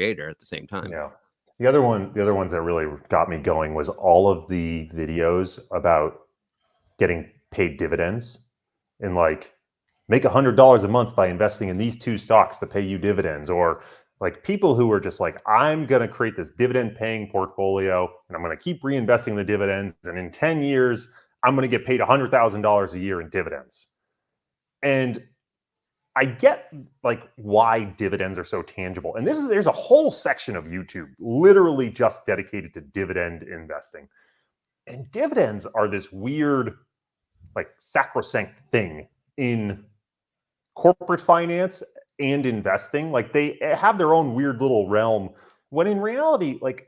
creator at the same time. Yeah. The other ones that really got me going was all of the videos about getting paid dividends and like make $100 a month by investing in these 2 stocks to pay you dividends, or like people who are just like, I'm going to create this dividend paying portfolio and I'm going to keep reinvesting the dividends. And in 10 years, I'm going to get paid $100,000 a year in dividends. And I get like why dividends are so tangible. And there's a whole section of YouTube literally just dedicated to dividend investing. And dividends are this weird, like sacrosanct thing in corporate finance and investing. Like they have their own weird little realm, when in reality, like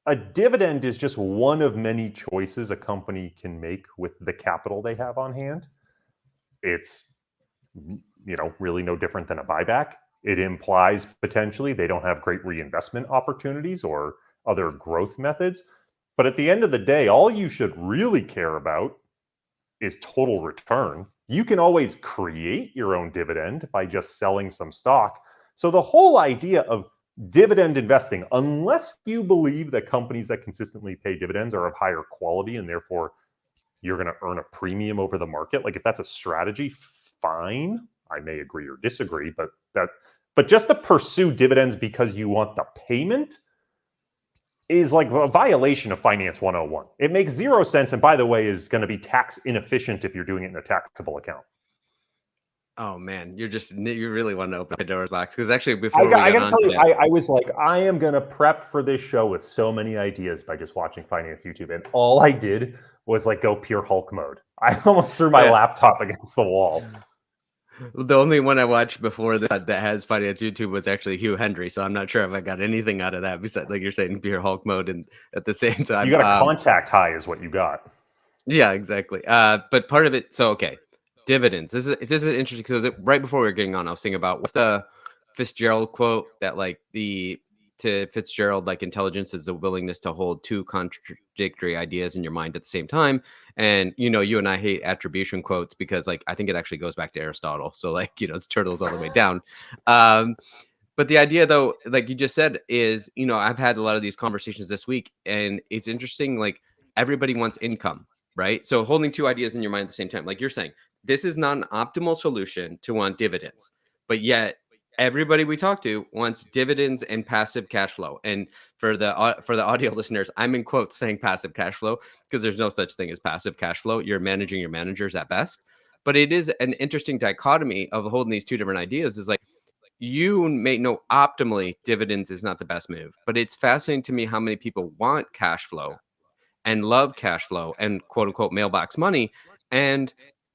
a dividend is just one of many choices a company can make with the capital they have on hand. It's, really no different than a buyback. It implies potentially they don't have great reinvestment opportunities or other growth methods. But at the end of the day, all you should really care about is total return. You can always create your own dividend by just selling some stock. So the whole idea of dividend investing, unless you believe that companies that consistently pay dividends are of higher quality and therefore you're going to earn a premium over the market, like if that's a strategy, fine. I may agree or disagree, but just to pursue dividends because you want the payment is like a violation of Finance 101. It makes zero sense, and by the way, is going to be tax inefficient if you're doing it in a taxable account. Oh man, you really want to open the Pandora's box, because actually before I got to tell you, I was like, I am going to prep for this show with so many ideas by just watching finance YouTube, and all I did was like go pure Hulk mode. I almost threw my laptop against the wall. The only one I watched before this that has finance YouTube was actually Hugh Hendry, so I'm not sure if I got anything out of that besides, like you're saying, pure Hulk mode, and at the same time, you got a contact high, is what you got. Yeah, exactly. But part of it, so okay, dividends. This is interesting, because right before we were getting on, I was thinking about what's the Fitzgerald quote that like to Fitzgerald, like intelligence is the willingness to hold 2 contradictory ideas in your mind at the same time. And you and I hate attribution quotes because like I think it actually goes back to Aristotle. So like it's turtles all the way down. But the idea, though, like you just said, is I've had a lot of these conversations this week, and it's interesting. Like everybody wants income, right? So holding 2 ideas in your mind at the same time, like you're saying, this is not an optimal solution to want dividends, but yet everybody we talk to wants dividends and passive cash flow. And for the audio listeners, I'm in quotes saying passive cash flow because there's no such thing as passive cash flow. You're managing your managers at best. But it is an interesting dichotomy of holding these 2 different ideas. Is like you may know optimally dividends is not the best move, but it's fascinating to me how many people want cash flow and love cash flow and quote unquote mailbox money. And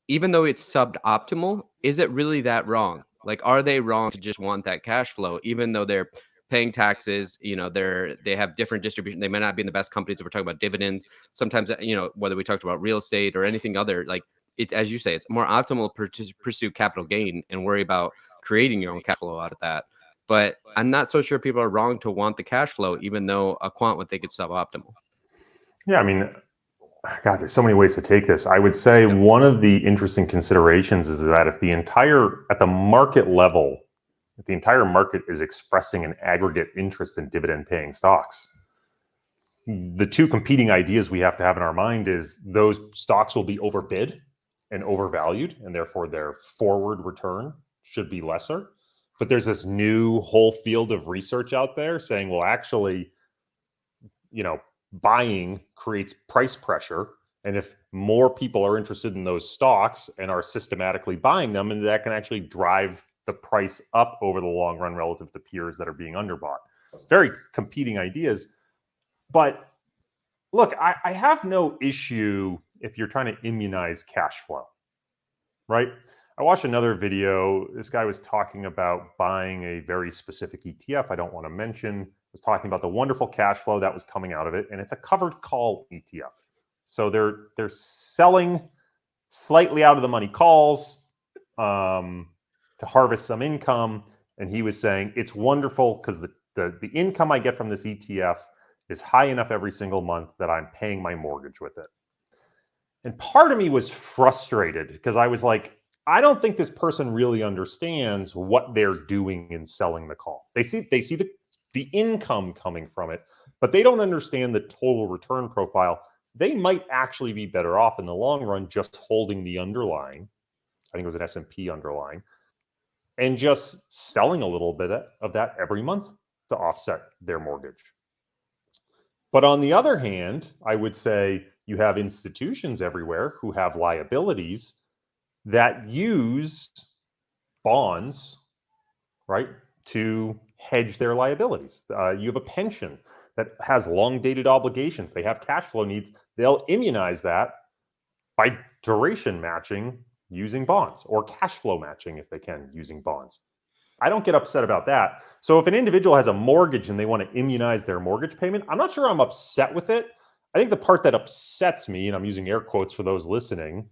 even though it's suboptimal, is it really that wrong? Like, are they wrong to just want that cash flow, even though they're paying taxes? They have different distribution. They might not be in the best companies if we're talking about dividends. Sometimes, whether we talked about real estate or anything other, like it's, as you say, it's more optimal to pursue capital gain and worry about creating your own cash flow out of that. But I'm not so sure people are wrong to want the cash flow, even though a quant would think it's suboptimal. Yeah, I mean, God, there's so many ways to take this. I would say one of the interesting considerations is that if at the market level, if the entire market is expressing an aggregate interest in dividend paying stocks, the 2 competing ideas we have to have in our mind is those stocks will be overbid and overvalued, and therefore their forward return should be lesser. But there's this new whole field of research out there saying, well, actually, buying creates price pressure. And if more people are interested in those stocks and are systematically buying them, and that can actually drive the price up over the long run relative to peers that are being underbought. Very competing ideas. But look, I have no issue if you're trying to immunize cash flow, right? I watched another video. This guy was talking about buying a very specific ETF I don't want to mention. Was talking about the wonderful cash flow that was coming out of it, and it's a covered call ETF. So they're selling slightly out of the money calls to harvest some income, and he was saying it's wonderful because the income I get from this ETF is high enough every single month that I'm paying my mortgage with it. And part of me was frustrated because I was like, I don't think this person really understands what they're doing in selling the call. They see the the income coming from it, but they don't understand the total return profile. They might actually be better off in the long run just holding the underlying. I think it was an S&P underlying, and just selling a little bit of that every month to offset their mortgage. But on the other hand, I would say you have institutions everywhere who have liabilities that use bonds, right, to hedge their liabilities. You have a pension that has long-dated obligations. They have cash flow needs. They'll immunize that by duration matching using bonds, or cash flow matching if they can using bonds. I don't get upset about that. So if an individual has a mortgage and they want to immunize their mortgage payment, I'm not sure I'm upset with it. I think the part that upsets me, and I'm using air quotes for those listening,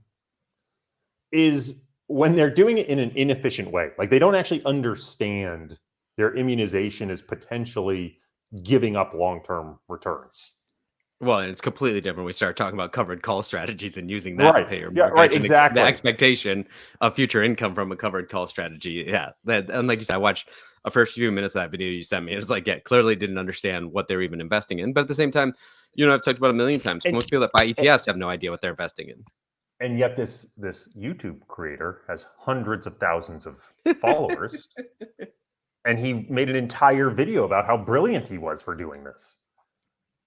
is when they're doing it in an inefficient way. Like they don't actually understand their immunization is potentially giving up long-term returns. Well, and it's completely different when we start talking about covered call strategies and using that to pay your mortgage. Right, exactly. The expectation of future income from a covered call strategy. Yeah. And like you said, I watched the first few minutes of that video you sent me. It's like, yeah, clearly didn't understand what they're even investing in. But at the same time, you know, I've talked about a million times. Most people that buy ETFs have no idea what they're investing in. And yet this YouTube creator has hundreds of thousands of followers. And he made an entire video about how brilliant he was for doing this.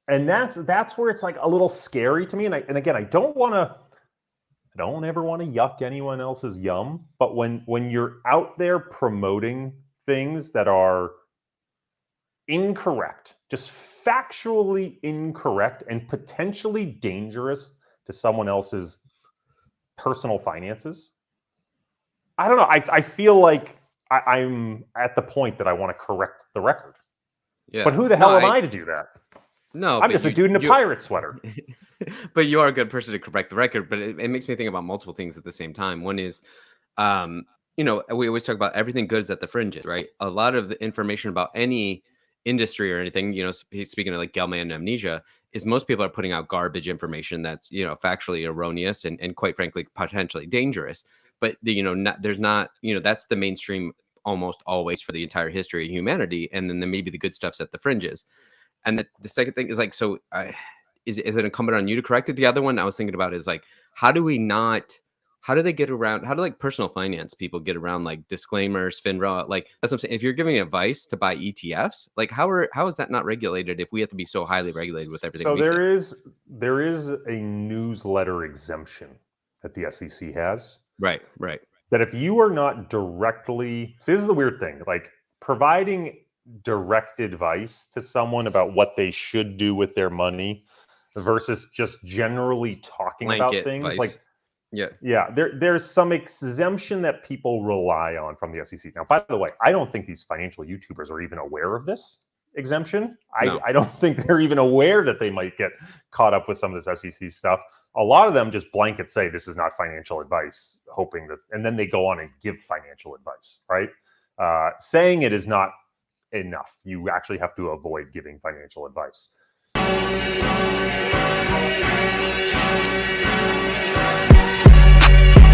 And that's where it's like a little scary to me. And again, I don't ever want to yuck anyone else's yum. But when you're out there promoting things that are incorrect, just factually incorrect and potentially dangerous to someone else's personal finances, I don't know. I feel like I'm at the point that I want to correct the record. Yeah. But who the hell am I to do that? No, I'm just a dude in a pirate sweater. But you are a good person to correct the record. But it makes me think about multiple things at the same time. One is, you know, we always talk about everything good is at the fringes, right? A lot of the information about any industry or anything, you know, speaking of like Gelman amnesia, is most people are putting out garbage information that's, you know, factually erroneous and quite frankly, potentially dangerous. But, you know, there's not, you know, that's the mainstream almost always for the entire history of humanity. And then maybe the good stuff's at the fringes. And the second thing is like, so is it incumbent on you to correct it? The other one I was thinking about is like, how do they get around, how do like personal finance people get around like disclaimers, FINRA? Like that's what I'm saying. If you're giving advice to buy ETFs, like how is that not regulated if we have to be so highly regulated with everything? So there is a newsletter exemption that the SEC has. Right. That if you are not directly, so this is the weird thing, like providing direct advice to someone about what they should do with their money versus just generally talking about things advice. Like there's some exemption that people rely on from the SEC. Now, by the way, I don't think these financial YouTubers are even aware of this exemption. No. I don't think they're even aware that they might get caught up with some of this SEC stuff. A lot of them just blanket say this is not financial advice, hoping that, and then they go on and give financial advice, right? Saying it is not enough. You actually have to avoid giving financial advice.